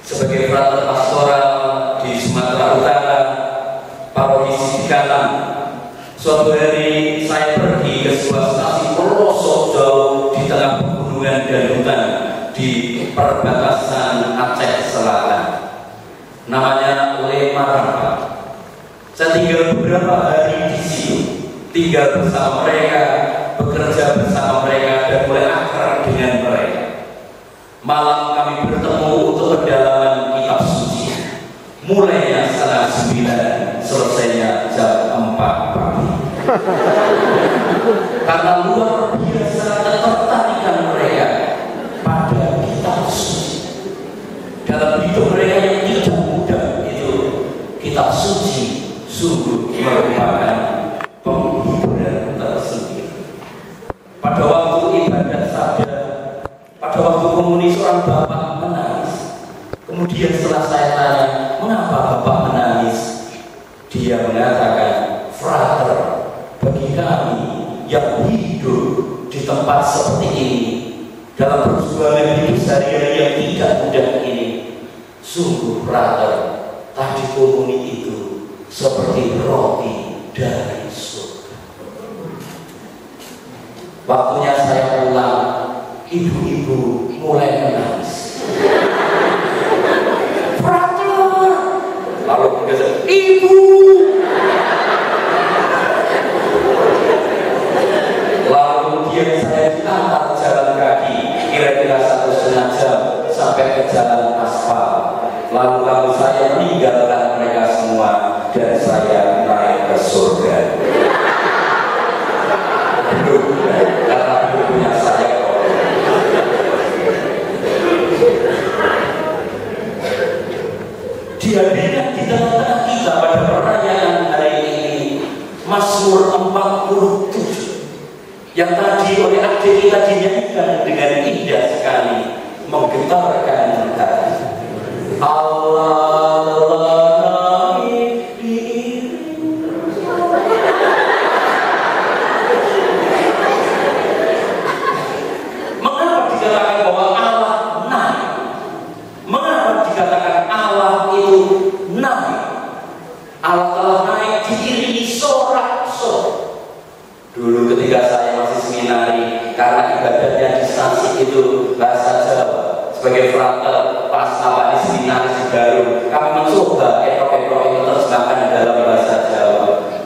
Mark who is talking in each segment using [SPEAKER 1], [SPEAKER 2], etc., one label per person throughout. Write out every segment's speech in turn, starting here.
[SPEAKER 1] sebagai frater pastoral di Sumatera Utara, paroki Sidikalang. Suatu hari saya pergi ke sebuah stasi pelosok jauh di tengah pegunungan dan hutan di perbatasan Aceh Selatan. Namanya Lemarapa. Saya tinggal beberapa hari di situ, tinggal bersama mereka, bekerja bersama mereka, dan mulai akrab dengan mereka. Malam kami bertemu untuk pendalaman kitab suci. Mulainya setengah 9, selesainya jam 4 pagi. Karena luar biasa ketertarikan mereka pada kitab suci. Dalam hidup mereka yang tidak mudah itu, kitab suci sungguh merupakan penghiburan tersendiri. Pada waktu ibadah saja, pada waktu komuni, seorang bapak menangis. Kemudian setelah saya tanya, mengapa bapak menangis? Dia mengatakan, frater, bagi kami yang hidup di tempat seperti ini, dalam perjuangan hidup sehari-hari yang tidak mudah ini, sungguh frater, tadi komuni itu seperti roti dari surga. Waktunya saya pulang, ibu-ibu mulai menangis. Frater, lalu kemudian ibu. Lalu kemudian saya diantar jalan kaki kira-kira 1,5 jam sampai ke jalan aspal. Lalu saya meninggalkan mereka semua dan saya naik ke surga. Karena ibunya saya kok. Dihadirkan di tengah-tengah kita pada perayaan hari ini Mazmur 47 yang tadi oleh adik kita dinyanyikan dengan indah sekali, menggetarkan hati. Allah naik diiring. Mengapa dikatakan bahwa Allah naik? Mengapa dikatakan Allah itu naik? Allah telah naik diiringi sorak-sorai. Dulu ketika saya masih seminari, karena ibadahnya di stasi itu bahasa Jawa, sebagai frater pas awal di seminari di Baru, kami mencoba etok-etok itu terjemahkan dalam bahasa Jawa.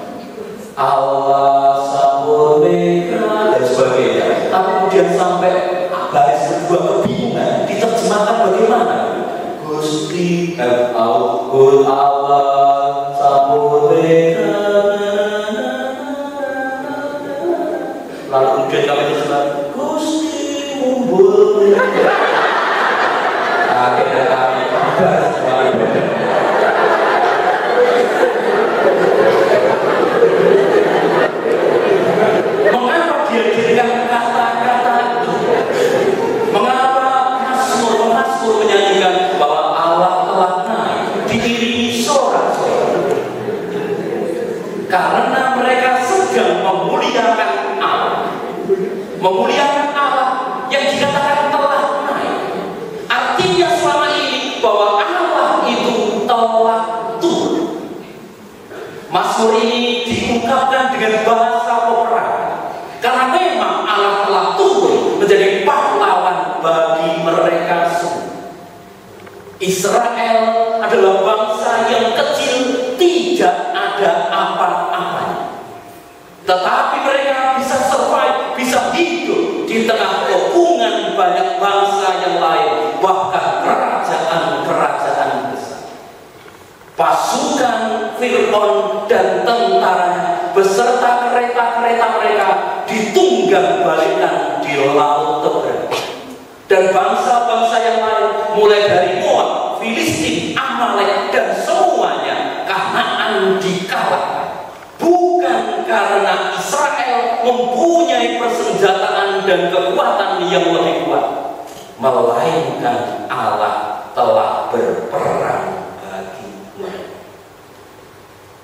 [SPEAKER 1] Allah sampurna dan sebagainya. Tapi kemudian sampai baris kedua kebingungan, diterjemahkan bagaimana? Gusti Allah sampurna. Lalu kemudian kami terjemahkan Gusti mumbul. Akhirnya kami bahas mengapa dia dirikan kata-kata itu? Mengapa Mazmur menyanyikan bahwa Allah telah naik diiringi sorak-sorai? Karena mereka sedang memuliakan Allah, memuliakan Allah yang dikatakan telah naik. Artinya selama ini bahwa Allah itu telah turun. Mazmur ini diungkapkan dengan bahasa opera, karena memang Allah telah turun menjadi pahlawan bagi mereka semua. Israel adalah bangsa yang kecil, tidak ada apa-apanya, tetapi mereka bisa survive, bisa hidup di tengah kepungan banyak bangsa yang lain, bahkan kerajaan-kerajaan besar. Pasukan Fir'aun dan tentaranya beserta kereta-kereta mereka ditunggang balikan di laut Tebra. Dan bangsa-bangsa yang lain, mulai dari Moab, Filistin, Amalek, dan semuanya, Kanaan dikalahkan. Bukan karena Israel mempunyai persenjataan dan kekuatan yang lebih kuat, melainkan Allah telah berperang bagi mereka.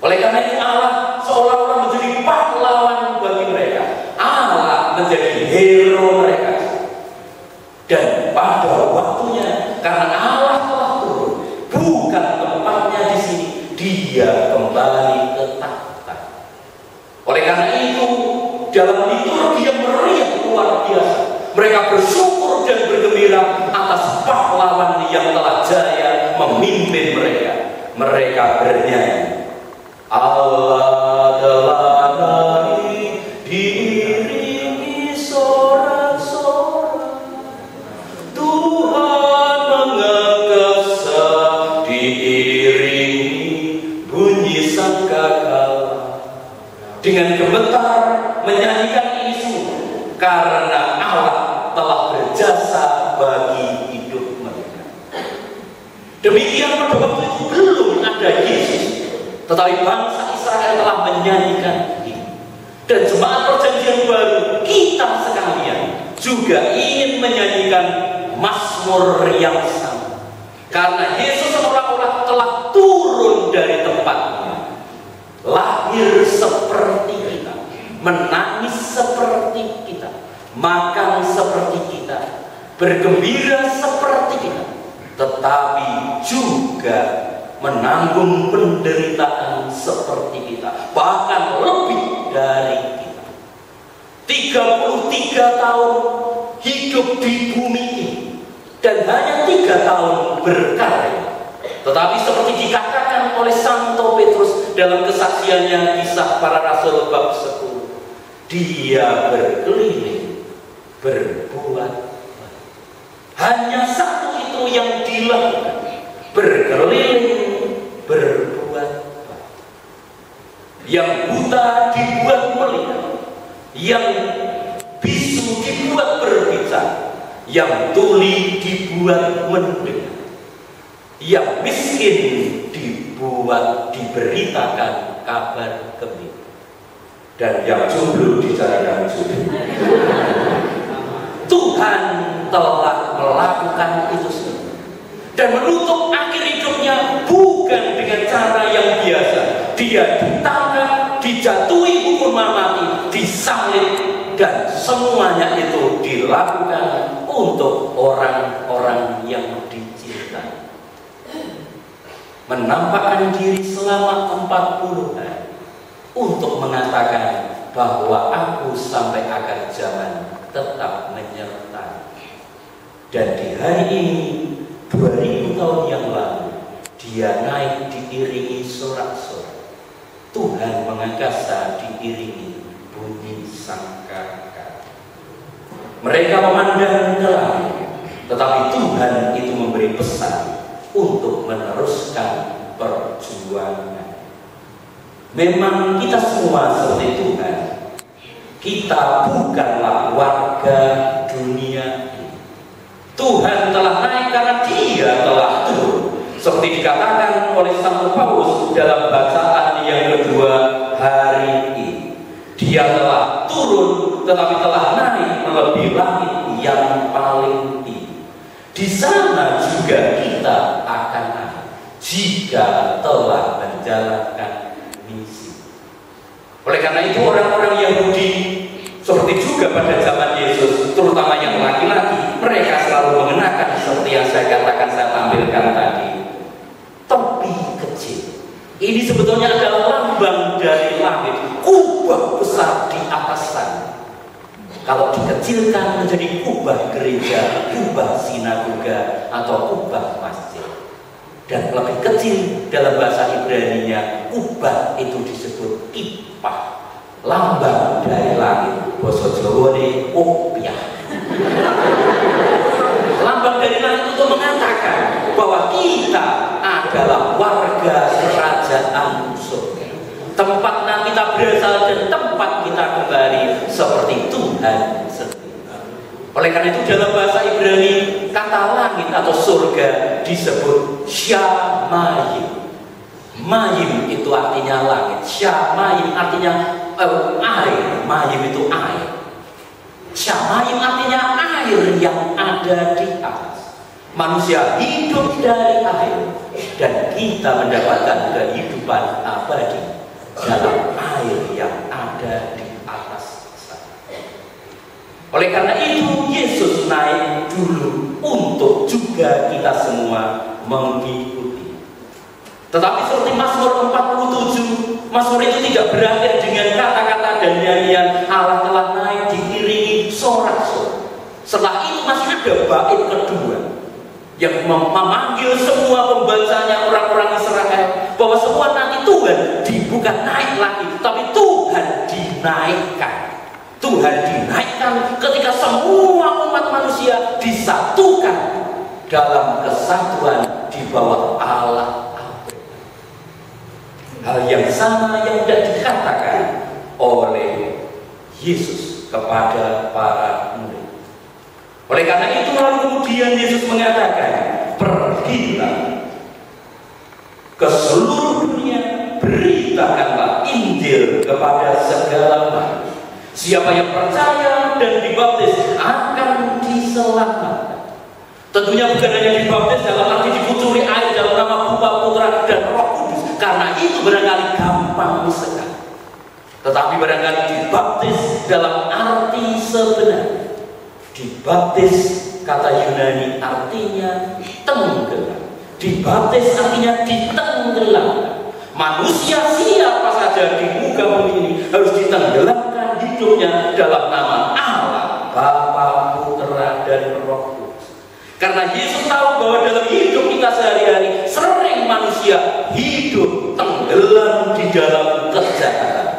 [SPEAKER 1] Oleh karena itu Allah seolah-olah menjadi pahlawan bagi mereka. Allah menjadi hero mereka. Dan pada waktunya, karena Allah telah turun, memimpin mereka. Mereka bernyanyi, Allah telah naik diiringi sorak-sorak, Tuhan mengagasa diiringi bunyi sangkakala. Dengan gemetar menyanyikan ini semua karena Allah telah berjasa bagi hidup mereka. Demikian pada waktu itu belum ada Yesus, tetapi bangsa Israel telah menyanyikan ini. Dan jemaat perjanjian baru, kita sekalian juga ingin menyanyikan mazmur yang sama. Karena Yesus seolah-olah telah turun dari tempatnya, lahir seperti kita, menangis seperti kita, makan seperti kita, bergembira seperti kita, tetapi juga menanggung penderitaan seperti kita, bahkan lebih dari kita. 33 tahun hidup di bumi ini dan hanya 3 tahun berkarya. Tetapi seperti dikatakan oleh Santo Petrus dalam kesaksiannya Kisah Para Rasul bab 10, dia berkeliling berbuat baik. Hanya satu itu yang dilakukan, berkeliling berbuat baik. Yang buta dibuat melihat, yang bisu dibuat berbicara, yang tuli dibuat mendengar, yang miskin diberitakan kabar gembira, dan yang jomblo dicarikan jodoh. Tuhan telah melakukan itu semua dan menutup akhir hidupnya bukan dengan cara yang biasa. Dia ditangkap, dijatuhi hukuman mati, disalib, dan semuanya itu dilakukan untuk orang-orang yang dicintai. Menampakkan diri selama 40 hari untuk mengatakan bahwa aku sampai akhir zaman tetap menyertai. Dan di hari ini 2000 tahun yang lalu dia naik diiringi sorak-sorak, Tuhan mengagasa diiringi bunyi sangkakala. Mereka memandang ke langit, tetapi Tuhan itu memberi pesan untuk meneruskan perjuangan. Memang kita semua seperti Tuhan, kita bukanlah warga dunia ini. Tuhan telah naik karena dia telah turun, seperti dikatakan oleh Santo Paulus dalam bacaan yang kedua hari ini. Dia telah turun tetapi telah naik melebihi langit yang paling tinggi. Di sana juga kita akan ada jika telah menjalankan misi. Oleh karena itu orang-orang Yahudi seperti juga pada zaman Yesus, terutama yang laki-laki, mereka selalu mengenakan seperti yang saya katakan, saya tampilkan tadi, topi kecil. Ini sebetulnya adalah lambang dari langit, kubah besar di atas sana. Kalau dikecilkan menjadi kubah gereja, kubah sinagoga, atau kubah masjid. Dan lebih kecil dalam bahasa Ibrani-nya, kubah itu disebut kipah, lambang dari langit. Basa Jawane kopiah. Lambang dari langit itu mengatakan bahwa kita adalah warga kerajaan surga. Tempat kita berasal dan tempat kita kembali seperti Tuhan sendiri. Oleh karena itu dalam bahasa Ibrani, kata langit atau surga disebut Shamayim. Mayim itu artinya langit, Shamayim artinya air, Mayim itu air. Shamayim artinya air yang ada di atas. Manusia hidup dari air, dan kita mendapatkan kehidupan abadi dalam air yang ada di atas sana. Oleh karena itu Yesus naik dulu untuk juga kita semua mengikuti. Tetapi seperti Mazmur 47, Mazmur itu tidak berakhir dengan kata-kata dan nyanyian Allah telah naik diiringi sorak-sorak. Setelah itu masih ada bait kedua. yang memanggil semua pembacanya orang-orang Israel bahwa semua nanti Tuhan bukan naik lagi, tapi Tuhan dinaikkan. Tuhan dinaikkan ketika semua umat manusia disatukan dalam kesatuan di bawah Allah. Hal yang sama yang tidak dikatakan oleh Yesus kepada para murid. Oleh karena itu lalu kemudian Yesus mengatakan, pergilah ke seluruh dunia, beritakanlah Injil kepada segala makhluk. Siapa yang percaya dan dibaptis akan diselamatkan. Tentunya bukan hanya dibaptis dalam arti dipucuri air dalam nama Bapa, Putra, dan Roh Kudus, karena itu barangkali gampang sekali. Tetapi barangkali dibaptis dalam arti sebenarnya. Dibaptis, kata Yunani artinya tenggelam. Dibaptis artinya ditenggelamkan. Manusia siapa saja di muka bumi ini harus ditenggelamkan hidupnya dalam nama Allah, Bapa, Putra, dan Roh Kudus. Karena Yesus tahu bahwa dalam hidup kita sehari-hari sering manusia hidup tenggelam di dalam kejahatan,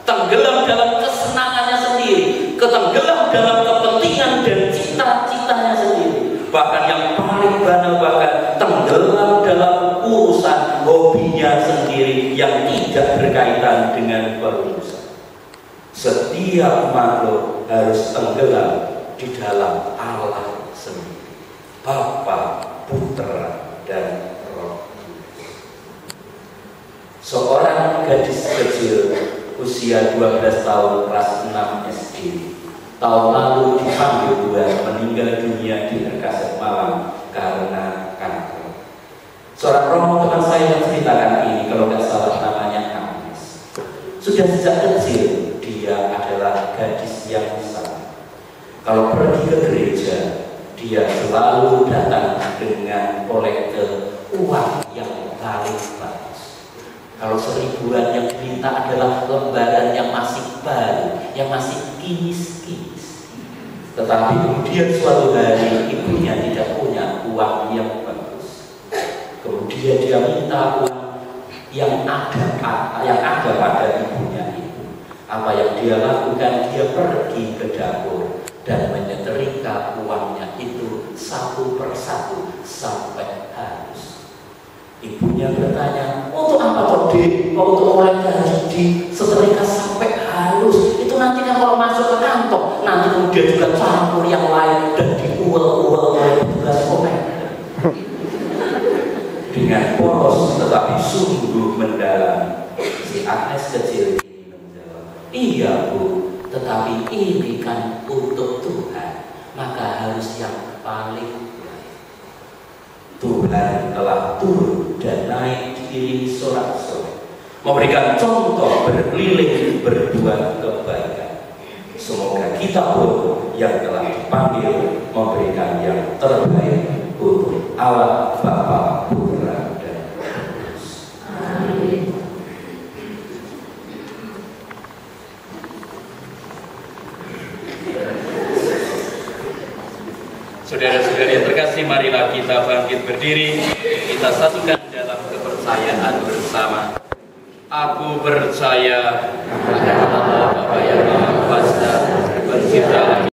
[SPEAKER 1] tenggelam dalam kesenangannya sendiri, tenggelam dalam kepentingan dan cita-citanya sendiri. Bahkan yang paling banal, bahkan tenggelam dalam urusan hobinya sendiri yang tidak berkaitan dengan perusahaan. Setiap makhluk harus tenggelam di dalam Allah sendiri, Bapa, Putra, dan Roh Kudus. Seorang gadis kecil usia 12 tahun kelas 6 SD tahun lalu dipanggil Tuhan meninggal dunia di Erkaset Malang karena kanker. Seorang romo teman saya menceritakan ini, kalau nggak salah namanya Agnes. Sudah sejak kecil dia adalah gadis yang besar. Kalau pergi ke gereja, dia selalu datang dengan kolektor uang yang paling bagus. Kalau 1000-an yang diminta adalah lembaran yang masih baru, yang masih kinis-kinis. Tetapi kemudian suatu hari ibunya tidak punya uang yang bagus. Kemudian dia minta uang yang ada pada ibunya itu. Apa yang dia lakukan? Dia pergi ke dapur dan menyetrika uangnya itu satu persatu sampai habis. Ibunya bertanya, untuk apa toh Dek? Untuk oleh gaji setrika sampai halus. Itu nanti kan kalau masuk ke kantong, nanti kemudian juga campur yang lain dan diuel-uel oleh petugas kolektor. Dengan polos tetapi sungguh mendalam, si Agnes kecil ini menjawab, iya Bu, tetapi ini kan untuk Tuhan, maka harus yang paling baik. Tuhan telah turun dan naik diiringi sorak-sorai, memberikan contoh berkeliling berbuat kebaikan. Semoga kita pun yang telah dipanggil memberikan yang terbaik untuk Allah, Bapa, Putra, dan Roh Kudus. Amin. Saudara-saudari yang terkasih, marilah kita bangkit berdiri, kita satukan dalam kepercayaan bersama. Aku percaya pada Allah